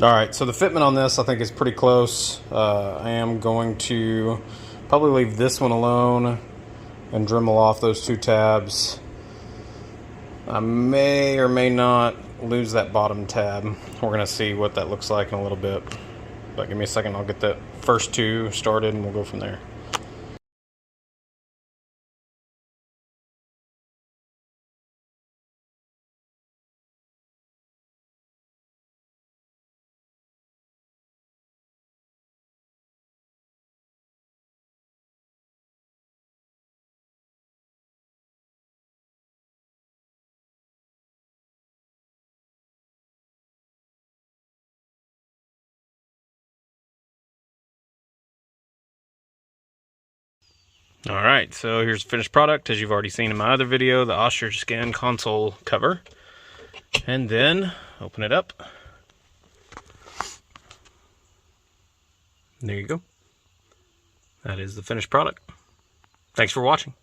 Alright, so the fitment on this I think is pretty close. I am going to probably leave this one alone and Dremel off those two tabs. I may or may not lose that bottom tab. We're going to see what that looks like in a little bit. But give me a second, I'll get the first two started and we'll go from there. Alright, so here's the finished product, as you've already seen in my other video, the ostrich skin console cover. And then, open it up. There you go. That is the finished product. Thanks for watching.